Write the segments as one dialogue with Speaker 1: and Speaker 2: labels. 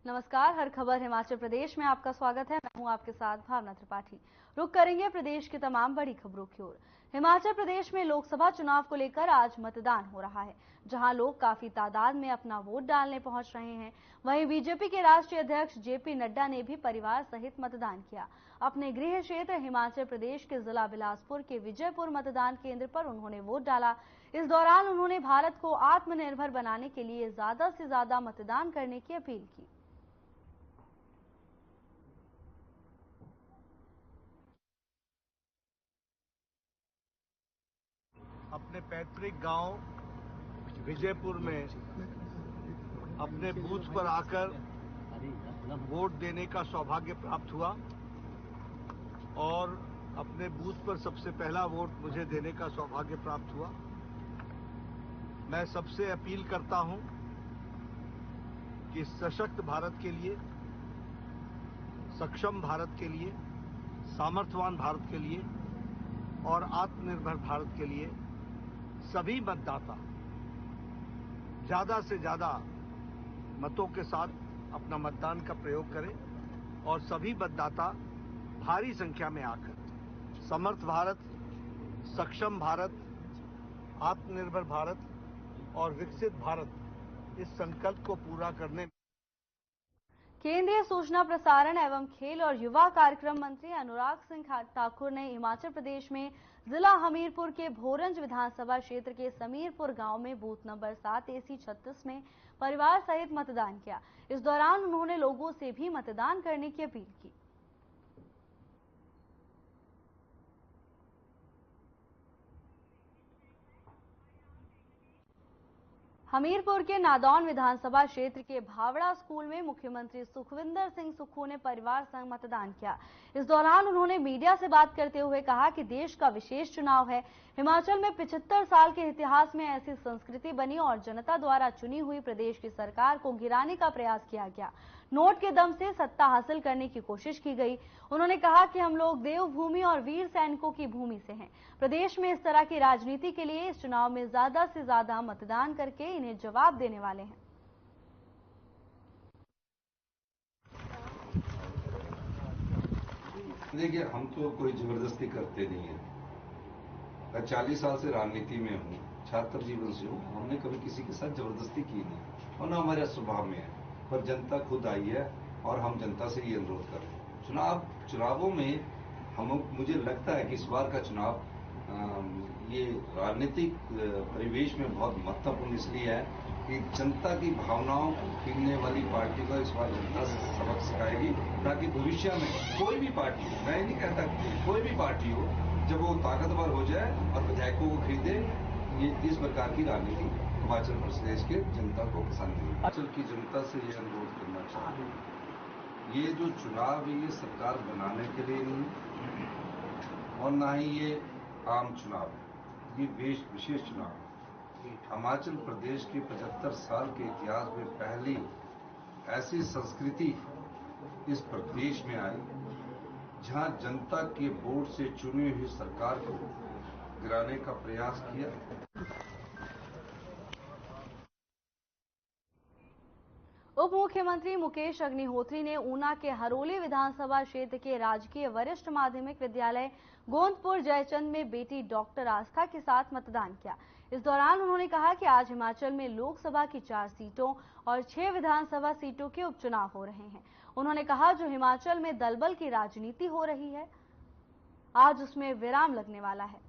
Speaker 1: नमस्कार, हर खबर हिमाचल प्रदेश में आपका स्वागत है। मैं हूं आपके साथ भावना त्रिपाठी। रुक करेंगे प्रदेश की तमाम बड़ी खबरों की ओर। हिमाचल प्रदेश में लोकसभा चुनाव को लेकर आज मतदान हो रहा है, जहां लोग काफी तादाद में अपना वोट डालने पहुंच रहे हैं। वहीं बीजेपी के राष्ट्रीय अध्यक्ष जेपी नड्डा ने भी परिवार सहित मतदान किया। अपने गृह क्षेत्र हिमाचल प्रदेश के जिला बिलासपुर के विजयपुर मतदान केंद्र पर उन्होंने वोट डाला। इस दौरान उन्होंने भारत को आत्मनिर्भर बनाने के लिए ज्यादा से ज्यादा मतदान करने की अपील की।
Speaker 2: अपने पैतृक गांव विजयपुर में अपने बूथ पर आकर वोट देने का सौभाग्य प्राप्त हुआ और अपने बूथ पर सबसे पहला वोट मुझे देने का सौभाग्य प्राप्त हुआ। मैं सबसे अपील करता हूं कि सशक्त भारत के लिए, सक्षम भारत के लिए, सामर्थ्यवान भारत के लिए और आत्मनिर्भर भारत के लिए सभी मतदाता ज्यादा से ज्यादा मतों के साथ अपना मतदान का प्रयोग करें और सभी मतदाता भारी संख्या में आकर समर्थ भारत, सक्षम भारत, आत्मनिर्भर भारत और विकसित भारत इस संकल्प को पूरा करने।
Speaker 1: केंद्रीय सूचना प्रसारण एवं खेल और युवा कार्यक्रम मंत्री अनुराग सिंह ठाकुर ने हिमाचल प्रदेश में जिला हमीरपुर के भोरंज विधानसभा क्षेत्र के समीरपुर गांव में बूथ नंबर 7 AC 36 में परिवार सहित मतदान किया। इस दौरान उन्होंने लोगों से भी मतदान करने की अपील की। हमीरपुर के नादौन विधानसभा क्षेत्र के भावड़ा स्कूल में मुख्यमंत्री सुखविंदर सिंह सुक्खू ने परिवार संग मतदान किया। इस दौरान उन्होंने मीडिया से बात करते हुए कहा कि देश का विशेष चुनाव है। हिमाचल में 75 साल के इतिहास में ऐसी संस्कृति बनी और जनता द्वारा चुनी हुई प्रदेश की सरकार को गिराने का प्रयास किया गया। नोट के दम से सत्ता हासिल करने की कोशिश की गई। उन्होंने कहा कि हम लोग देवभूमि और वीर सैनिकों की भूमि से हैं। प्रदेश में इस तरह की राजनीति के लिए इस चुनाव में ज्यादा से ज्यादा मतदान करके इन्हें जवाब देने वाले हैं।
Speaker 3: देखिए, हम तो कोई जबरदस्ती करते नहीं है। मैं 40 साल से राजनीति में हूँ, छात्र जीवन से हूँ। हमने कभी किसी के साथ जबरदस्ती की नहीं और ना हमारे स्वभाव में है, पर जनता खुद आई है और हम जनता से ये अनुरोध कर रहे हैं। चुनावों में मुझे लगता है कि इस बार का चुनाव ये राजनीतिक परिवेश में बहुत महत्वपूर्ण इसलिए है कि जनता की भावनाओं को छीनने वाली पार्टी को इस बार जनता सबक सिखाएगी, ताकि भविष्य में कोई भी पार्टी हो, मैं नहीं कहता कोई भी पार्टी हो, जब वो ताकतवर हो जाए और विधायकों को खरीदे, ये इस प्रकार की राजनीति हिमाचल प्रदेश के जनता को पसंद नहीं। हिमाचल की जनता से ये अनुरोध करना चाहिए, ये जो चुनाव ये सरकार बनाने के लिए नहीं और ना ही ये आम चुनाव है, ये विशेष चुनाव है। हिमाचल प्रदेश के 75 साल के इतिहास में पहली ऐसी संस्कृति इस प्रदेश में आई जहां जनता के वोट से चुनी हुई सरकार को गिराने का प्रयास किया।
Speaker 1: उप मुख्यमंत्री मुकेश अग्निहोत्री ने ऊना के हरोली विधानसभा क्षेत्र के राजकीय वरिष्ठ माध्यमिक विद्यालय गोंदपुर जयचंद में बेटी डॉक्टर आस्था के साथ मतदान किया। इस दौरान उन्होंने कहा कि आज हिमाचल में लोकसभा की 4 सीटों और 6 विधानसभा सीटों के उपचुनाव हो रहे हैं। उन्होंने कहा जो हिमाचल में दलबल की राजनीति हो रही है, आज उसमें विराम लगने वाला है।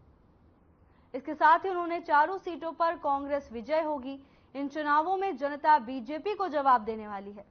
Speaker 1: इसके साथ ही उन्होंने चारों सीटों पर कांग्रेस विजय होगी। इन चुनावों में जनता बीजेपी को जवाब देने वाली है।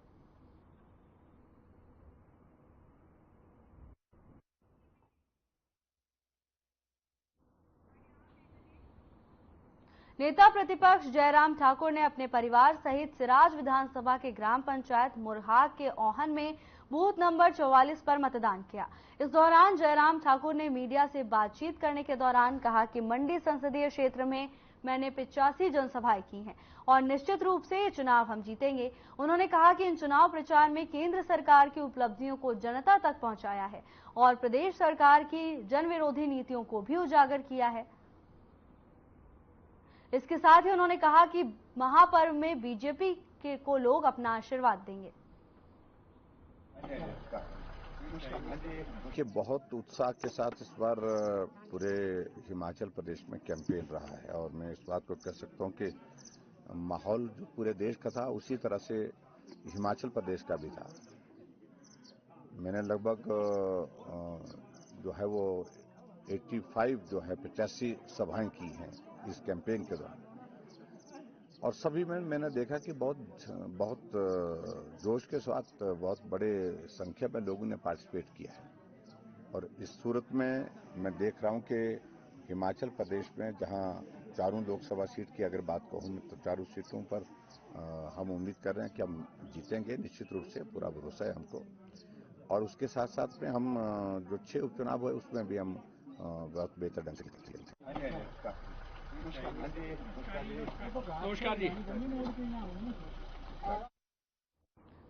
Speaker 1: नेता प्रतिपक्ष जयराम ठाकुर ने अपने परिवार सहित सिराज विधानसभा के ग्राम पंचायत मुरहाग के ओहन में बूथ नंबर 44 पर मतदान किया। इस दौरान जयराम ठाकुर ने मीडिया से बातचीत करने के दौरान कहा कि मंडी संसदीय क्षेत्र में मैंने 85 जनसभाएं की हैं और निश्चित रूप से ये चुनाव हम जीतेंगे। उन्होंने कहा कि इन चुनाव प्रचार में केंद्र सरकार की उपलब्धियों को जनता तक पहुंचाया है और प्रदेश सरकार की जनविरोधी नीतियों को भी उजागर किया है। इसके साथ ही उन्होंने कहा कि महापर्व में बीजेपी को लोग अपना आशीर्वाद देंगे।
Speaker 4: कि बहुत उत्साह के साथ इस बार पूरे हिमाचल प्रदेश में कैंपेन रहा है और मैं इस बात को कह सकता हूं कि माहौल जो पूरे देश का था उसी तरह से हिमाचल प्रदेश का भी था। मैंने लगभग जो है वो 85 जो है 85 सभाएं की हैं इस कैंपेन के दौरान और सभी में मैंने देखा कि बहुत जोश के साथ बहुत बड़े संख्या में लोगों ने पार्टिसिपेट किया है और इस सूरत में मैं देख रहा हूं कि हिमाचल प्रदेश में जहां चारों लोकसभा सीट की अगर बात कहूं तो चारों सीटों पर हम उम्मीद कर रहे हैं कि हम जीतेंगे निश्चित रूप से, पूरा भरोसा है हमको। और उसके साथ साथ में हम जो 6 उपचुनाव हुए उसमें भी हम बहुत बेहतर ढंग से खेलेंगे।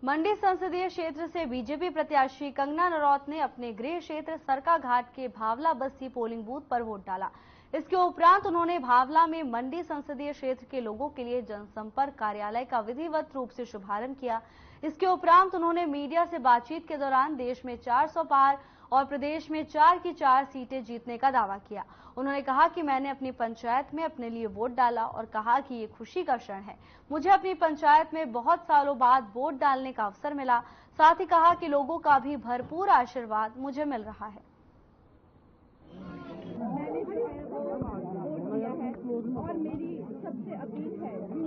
Speaker 1: मंडी संसदीय क्षेत्र से बीजेपी प्रत्याशी कंगना रनौत ने अपने गृह क्षेत्र सरकाघाट के भावला बस्ती पोलिंग बूथ पर वोट डाला। इसके उपरांत उन्होंने भावला में मंडी संसदीय क्षेत्र के लोगों के लिए जनसंपर्क कार्यालय का विधिवत रूप से शुभारंभ किया। इसके उपरांत उन्होंने मीडिया से बातचीत के दौरान देश में 400 पार और प्रदेश में 4 की 4 सीटें जीतने का दावा किया। उन्होंने कहा कि मैंने अपनी पंचायत में अपने लिए वोट डाला और कहा कि ये खुशी का क्षण है। मुझे अपनी पंचायत में बहुत सालों बाद वोट डालने का अवसर मिला। साथ ही कहा कि लोगों का भी भरपूर आशीर्वाद मुझे मिल रहा है।
Speaker 5: मैंने जो है वो वोट दिया है और मेरी सबसे अपील है जिन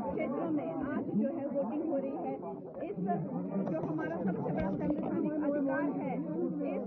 Speaker 5: क्षेत्रों में आज जो है वोटिंग हो रही है, इस जो हमारा सबसे बड़ा संवैधानिक अधिकार है, इस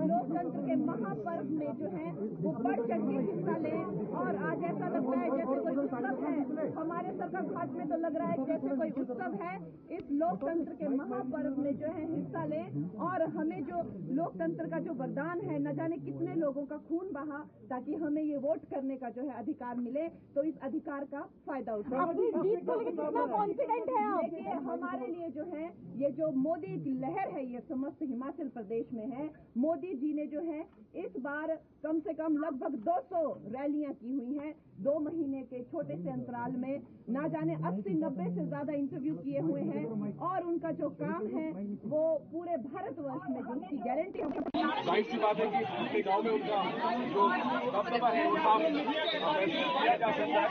Speaker 5: लोकतंत्र के महापर्व में जो है वो बढ़ चढ़ के हिस्सा लें। और आज ऐसा लगता है जैसे कोई उत्सव है, हमारे सरकाघाट में तो लग रहा है जैसे कोई उत्सव है। इस लोकतंत्र के महापर्व में जो है हिस्सा लें और हमें जो लोकतंत्र का जो वरदान है, न जाने कितने लोगों का खून बहा ताकि हमें ये वोट करने का जो है अधिकार मिले, तो इस अधिकार का फायदा उठाएं। अपनी जीत को लेकर कितना कॉन्फिडेंट है आप? देखिए, हमारे लिए जो है ये जो मोदी की लहर है ये समस्त हिमाचल प्रदेश में है। मोदी जी ने जो है इस बार कम से कम लगभग 200 रैलियां की हुई हैं 2 महीने के छोटे से अंतराल में। ना जाने 80-90 से ज्यादा इंटरव्यू किए हुए हैं और उनका जो काम है वो पूरे भारतवर्ष में जिसकी गारंटी
Speaker 6: जाहिर सी बात है कि अपने गांव में उनका जो दबदबा है वो साफ किया जा सकता है।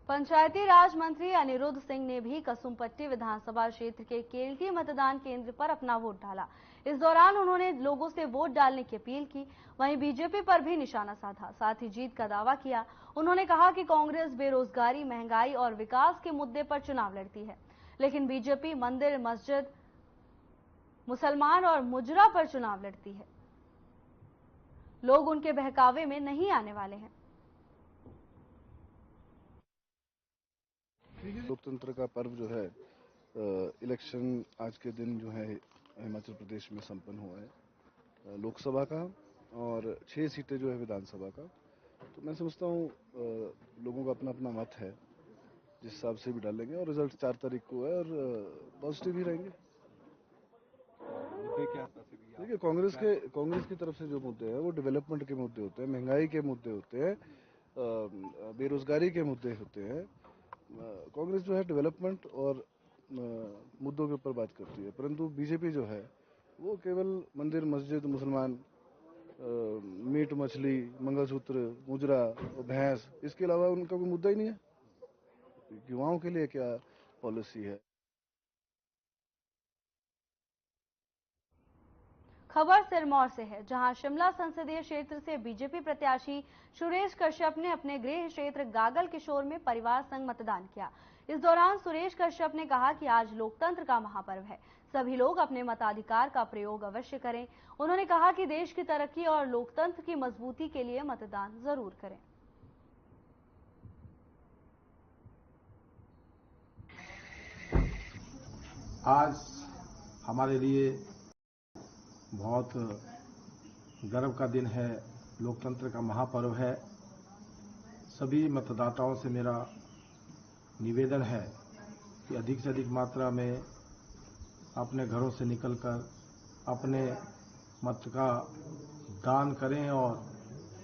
Speaker 1: पंचायती राज मंत्री अनिरुद्ध सिंह ने भी कसुम्पट्टी विधानसभा क्षेत्र के केलटी मतदान केंद्र पर अपना वोट डाला। इस दौरान उन्होंने लोगों से वोट डालने की अपील की। वहीं बीजेपी पर भी निशाना साधा, साथ ही जीत का दावा किया। उन्होंने कहा कि कांग्रेस बेरोजगारी, महंगाई और विकास के मुद्दे पर चुनाव लड़ती है, लेकिन बीजेपी मंदिर, मस्जिद, मुसलमान और मुजरा पर चुनाव लड़ती है। लोग उनके बहकावे में नहीं आने वाले हैं।
Speaker 7: लोकतंत्र का पर्व जो है इलेक्शन आज के दिन जो है हिमाचल प्रदेश में संपन्न हुआ है लोकसभा का और 6 सीटें जो है विधानसभा का। तो मैं समझता हूँ लोगों का अपना अपना मत है, जिस हिसाब से भी डालेंगे और रिजल्ट 4 तारीख को है और पॉजिटिव ही रहेंगे। देखिए, कांग्रेस की तरफ से जो मुद्दे हैं वो डेवलपमेंट के मुद्दे होते हैं, महंगाई के मुद्दे होते हैं, बेरोजगारी के मुद्दे होते हैं। कांग्रेस जो है डेवलपमेंट और मुद्दों के ऊपर बात करती है, परंतु बीजेपी जो है वो केवल मंदिर, मस्जिद, मुसलमान, मीट मछली, मंगलसूत्र, मुजरा और भैंस, इसके अलावा उनका कोई मुद्दा ही नहीं है। युवाओं के लिए क्या पॉलिसी है?
Speaker 1: खबर सिरमौर से है, जहां शिमला संसदीय क्षेत्र से बीजेपी प्रत्याशी सुरेश कश्यप ने अपने गृह क्षेत्र गागल किशोर में परिवार संग मतदान किया। इस दौरान सुरेश कश्यप ने कहा कि आज लोकतंत्र का महापर्व है, सभी लोग अपने मताधिकार का प्रयोग अवश्य करें। उन्होंने कहा कि देश की तरक्की और लोकतंत्र की मजबूती के लिए मतदान जरूर करें।
Speaker 8: आज हमारे लिए बहुत गर्व का दिन है, लोकतंत्र का महापर्व है। सभी मतदाताओं से मेरा निवेदन है कि अधिक से अधिक मात्रा में अपने घरों से निकलकर अपने मत का दान करें और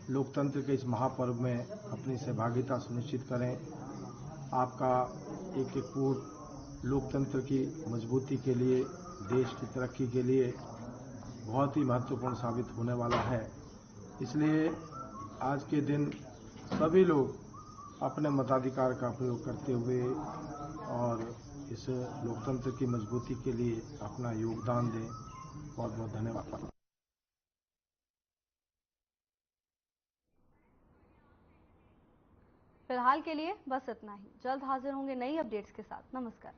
Speaker 8: लोकतंत्र के इस महापर्व में अपनी सहभागिता सुनिश्चित करें। आपका एक एक वोट लोकतंत्र की मजबूती के लिए, देश की तरक्की के लिए बहुत ही महत्वपूर्ण साबित होने वाला है। इसलिए आज के दिन सभी लोग अपने मताधिकार का प्रयोग करते हुए और इस लोकतंत्र की मजबूती के लिए अपना योगदान दें। बहुत बहुत धन्यवाद।
Speaker 1: फिलहाल के लिए बस इतना ही। जल्द हाजिर होंगे नई अपडेट्स के साथ। नमस्कार।